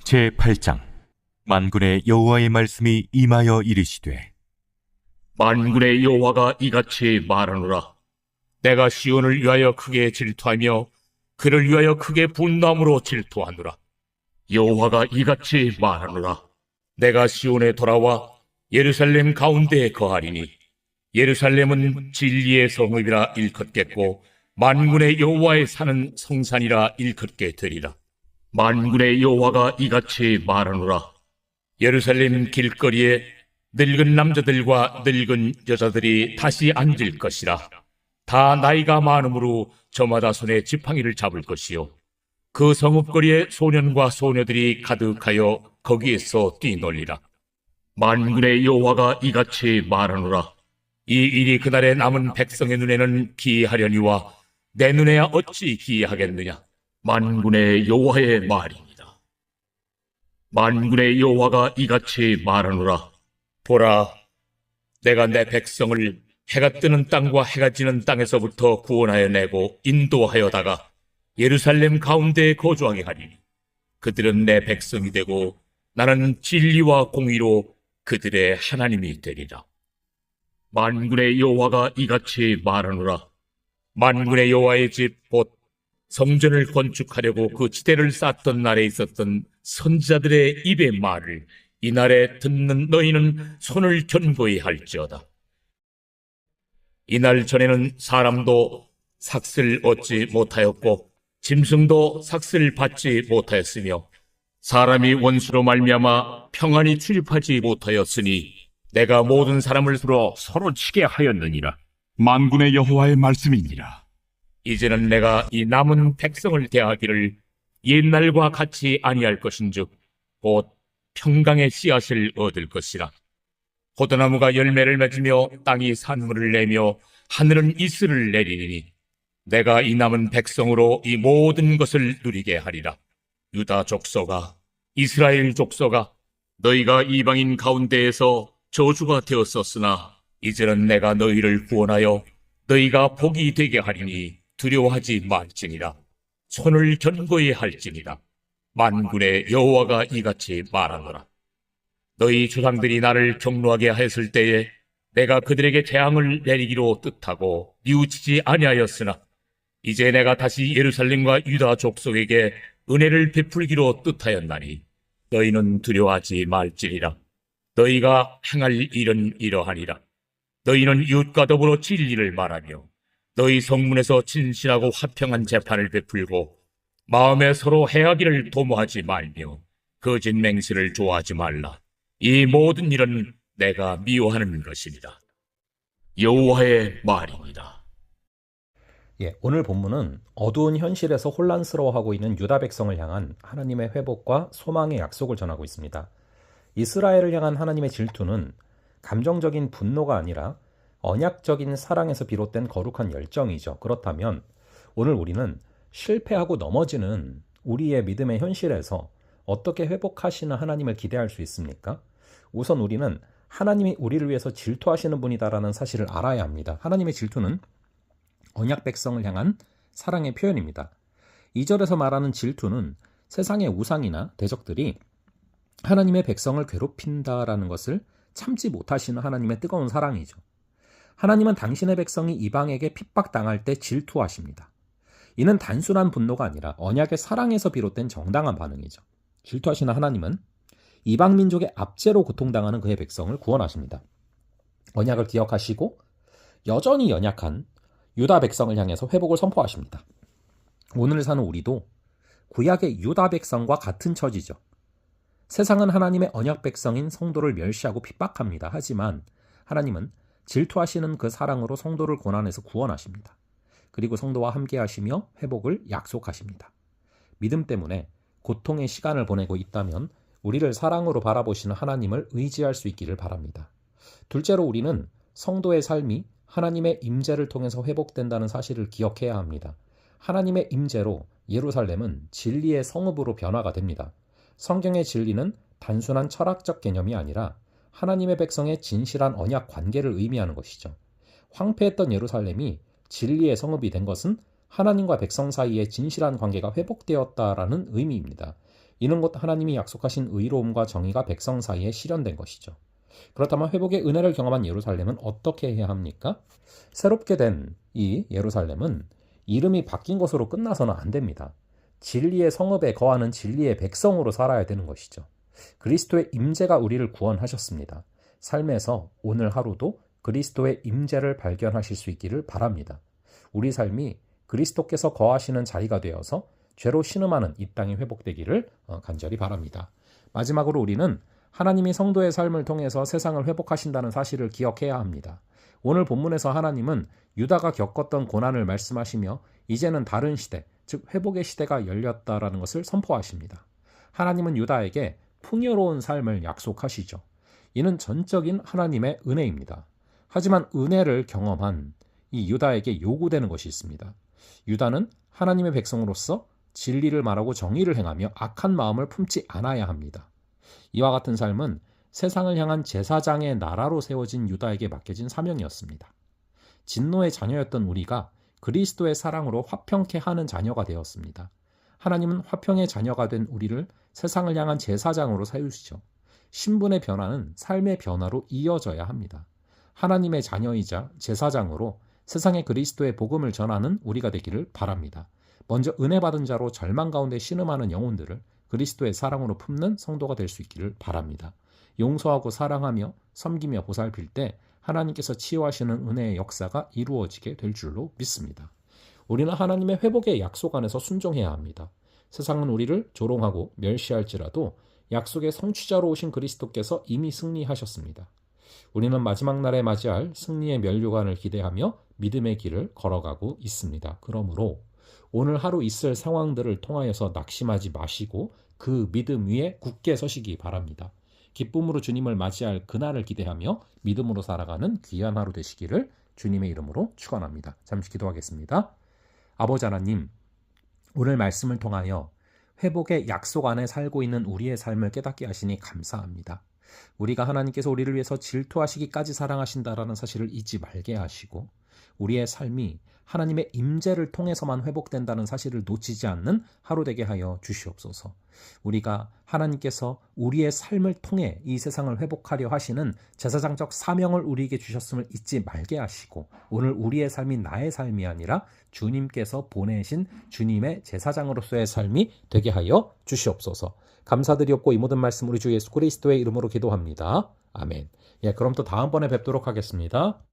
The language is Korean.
제8장. 만군의 여호와의 말씀이 임하여 이르시되, 만군의 여호와가 이같이 말하노라. 내가 시온을 위하여 크게 질투하며 그를 위하여 크게 분노함으로 질투하노라. 여호와가 이같이 말하노라. 내가 시온에 돌아와 예루살렘 가운데에 거하리니 예루살렘은 진리의 성읍이라 일컫겠고 만군의 여호와의 사는 성산이라 일컫게 되리라. 만군의 여호와가 이같이 말하노라. 예루살렘 길거리에 늙은 남자들과 늙은 여자들이 다시 앉을 것이라. 다 나이가 많으므로 저마다 손에 지팡이를 잡을 것이요 그 성읍거리에 소년과 소녀들이 가득하여 거기에서 뛰놀리라. 만군의 여호와가 이같이 말하노라. 이 일이 그날에 남은 백성의 눈에는 기이하려니와 내 눈에야 어찌 기이하겠느냐. 만군의 여호와의 말입니다. 만군의 여호와가 이같이 말하노라. 보라, 내가 내 백성을 해가 뜨는 땅과 해가 지는 땅에서부터 구원하여 내고 인도하여다가 예루살렘 가운데에 거주하게 하리니 그들은 내 백성이 되고 나는 진리와 공의로 그들의 하나님이 되리라. 만군의 여호와가 이같이 말하노라. 만군의 여호와의 집 곧 성전을 건축하려고 그 지대를 쌓던 날에 있었던 선지자들의 입의 말을 이날에 듣는 너희는 손을 견고히 할지어다. 이날 전에는 사람도 삭슬 얻지 못하였고 짐승도 삭슬 받지 못하였으며 사람이 원수로 말미암아 평안히 출입하지 못하였으니 내가 모든 사람을 서로 치게 하였느니라. 만군의 여호와의 말씀이니라. 이제는 내가 이 남은 백성을 대하기를 옛날과 같이 아니할 것인즉 곧 평강의 씨앗을 얻을 것이라. 포도나무가 열매를 맺으며 땅이 산물을 내며 하늘은 이슬을 내리니 내가 이 남은 백성으로 이 모든 것을 누리게 하리라. 유다 족속아, 이스라엘 족속아, 너희가 이방인 가운데에서 저주가 되었었으나 이제는 내가 너희를 구원하여 너희가 복이 되게 하리니 두려워하지 말지니라. 손을 견고히 할지니라. 만군의 여호와가 이같이 말하노라. 너희 조상들이 나를 경노하게 하였을 때에 내가 그들에게 재앙을 내리기로 뜻하고 뉘우치지 아니하였으나 이제 내가 다시 예루살렘과 유다 족속에게 은혜를 베풀기로 뜻하였나니 너희는 두려워하지 말지니라. 너희가 행할 일은 이러하니라. 너희는 이웃과 더불어 진리를 말하며 너희 성문에서 진실하고 화평한 재판을 베풀고 마음에 서로 해하기를 도모하지 말며 거짓 맹세를 좋아하지 말라. 이 모든 일은 내가 미워하는 것이니라. 여호와의 말입니다. 오늘 본문은 어두운 현실에서 혼란스러워하고 있는 유다 백성을 향한 하나님의 회복과 소망의 약속을 전하고 있습니다. 이스라엘을 향한 하나님의 질투는 감정적인 분노가 아니라 언약적인 사랑에서 비롯된 거룩한 열정이죠. 그렇다면 오늘 우리는 실패하고 넘어지는 우리의 믿음의 현실에서 어떻게 회복하시는 하나님을 기대할 수 있습니까? 우선 우리는 하나님이 우리를 위해서 질투하시는 분이다라는 사실을 알아야 합니다. 하나님의 질투는 언약 백성을 향한 사랑의 표현입니다. 2절에서 말하는 질투는 세상의 우상이나 대적들이 하나님의 백성을 괴롭힌다라는 것을 참지 못하시는 하나님의 뜨거운 사랑이죠. 하나님은 당신의 백성이 이방에게 핍박당할 때 질투하십니다. 이는 단순한 분노가 아니라 언약의 사랑에서 비롯된 정당한 반응이죠. 질투하시는 하나님은 이방 민족의 압제로 고통당하는 그의 백성을 구원하십니다. 언약을 기억하시고 여전히 연약한 유다 백성을 향해서 회복을 선포하십니다. 오늘 사는 우리도 구약의 유다 백성과 같은 처지죠. 세상은 하나님의 언약 백성인 성도를 멸시하고 핍박합니다. 하지만 하나님은 질투하시는 그 사랑으로 성도를 고난에서 구원하십니다. 그리고 성도와 함께 하시며 회복을 약속하십니다. 믿음 때문에 고통의 시간을 보내고 있다면 우리를 사랑으로 바라보시는 하나님을 의지할 수 있기를 바랍니다. 둘째로 우리는 성도의 삶이 하나님의 임재를 통해서 회복된다는 사실을 기억해야 합니다. 하나님의 임재로 예루살렘은 진리의 성읍으로 변화가 됩니다. 성경의 진리는 단순한 철학적 개념이 아니라 하나님의 백성의 진실한 언약 관계를 의미하는 것이죠. 황폐했던 예루살렘이 진리의 성읍이 된 것은 하나님과 백성 사이의 진실한 관계가 회복되었다라는 의미입니다. 이는 곧 하나님이 약속하신 의로움과 정의가 백성 사이에 실현된 것이죠. 그렇다면 회복의 은혜를 경험한 예루살렘은 어떻게 해야 합니까? 새롭게 된 이 예루살렘은 이름이 바뀐 것으로 끝나서는 안 됩니다. 진리의 성읍에 거하는 진리의 백성으로 살아야 되는 것이죠. 그리스도의 임재가 우리를 구원하셨습니다. 삶에서 오늘 하루도 그리스도의 임재를 발견하실 수 있기를 바랍니다. 우리 삶이 그리스도께서 거하시는 자리가 되어서 죄로 신음하는 이 땅이 회복되기를 간절히 바랍니다. 마지막으로 우리는 하나님이 성도의 삶을 통해서 세상을 회복하신다는 사실을 기억해야 합니다. 오늘 본문에서 하나님은 유다가 겪었던 고난을 말씀하시며 이제는 다른 시대, 즉 회복의 시대가 열렸다라는 것을 선포하십니다. 하나님은 유다에게 풍요로운 삶을 약속하시죠. 이는 전적인 하나님의 은혜입니다. 하지만 은혜를 경험한 이 유다에게 요구되는 것이 있습니다. 유다는 하나님의 백성으로서 진리를 말하고 정의를 행하며 악한 마음을 품지 않아야 합니다. 이와 같은 삶은 세상을 향한 제사장의 나라로 세워진 유다에게 맡겨진 사명이었습니다. 진노의 자녀였던 우리가 그리스도의 사랑으로 화평케 하는 자녀가 되었습니다. 하나님은 화평의 자녀가 된 우리를 세상을 향한 제사장으로 세우시죠. 신분의 변화는 삶의 변화로 이어져야 합니다. 하나님의 자녀이자 제사장으로 세상에 그리스도의 복음을 전하는 우리가 되기를 바랍니다. 먼저 은혜 받은 자로 절망 가운데 신음하는 영혼들을 그리스도의 사랑으로 품는 성도가 될 수 있기를 바랍니다. 용서하고 사랑하며 섬기며 보살필 때 하나님께서 치유하시는 은혜의 역사가 이루어지게 될 줄로 믿습니다. 우리는 하나님의 회복의 약속 안에서 순종해야 합니다. 세상은 우리를 조롱하고 멸시할지라도 약속의 성취자로 오신 그리스도께서 이미 승리하셨습니다. 우리는 마지막 날에 맞이할 승리의 면류관을 기대하며 믿음의 길을 걸어가고 있습니다. 그러므로 오늘 하루 있을 상황들을 통하여서 낙심하지 마시고 그 믿음 위에 굳게 서시기 바랍니다. 기쁨으로 주님을 맞이할 그날을 기대하며 믿음으로 살아가는 귀한 하루 되시기를 주님의 이름으로 축원합니다. 잠시 기도하겠습니다. 아버지 하나님, 오늘 말씀을 통하여 회복의 약속 안에 살고 있는 우리의 삶을 깨닫게 하시니 감사합니다. 우리가 하나님께서 우리를 위해서 질투하시기까지 사랑하신다라는 사실을 잊지 말게 하시고 우리의 삶이 하나님의 임재를 통해서만 회복된다는 사실을 놓치지 않는 하루 되게 하여 주시옵소서. 우리가 하나님께서 우리의 삶을 통해 이 세상을 회복하려 하시는 제사장적 사명을 우리에게 주셨음을 잊지 말게 하시고 오늘 우리의 삶이 나의 삶이 아니라 주님께서 보내신 주님의 제사장으로서의 삶이 되게 하여 주시옵소서. 감사드리옵고 이 모든 말씀 우리 주 예수 그리스도의 이름으로 기도합니다. 아멘. 그럼 또 다음번에 뵙도록 하겠습니다.